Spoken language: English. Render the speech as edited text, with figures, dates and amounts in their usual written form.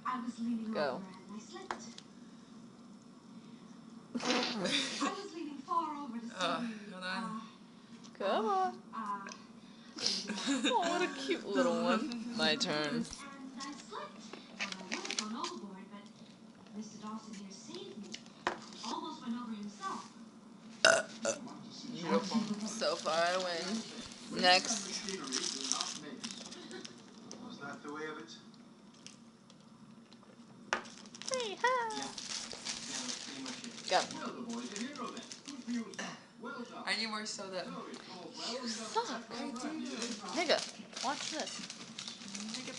I was leaning Go. over and I slipped. I was leaning far over to see you. Hold on. Come on. Oh, what a cute little one. My turn. And I slipped. I would have gone overboard, but Mr. Dawson here saved me. Almost went over himself. Beautiful. So far I win. Next. Was that the way of it? Hey, ha. Yeah, that's pretty much it. Go. Well, the boy's a hero then. Good for you, sir. Well done. I need more soda. So it goes well. You suck. Nigga, watch this. Nigga.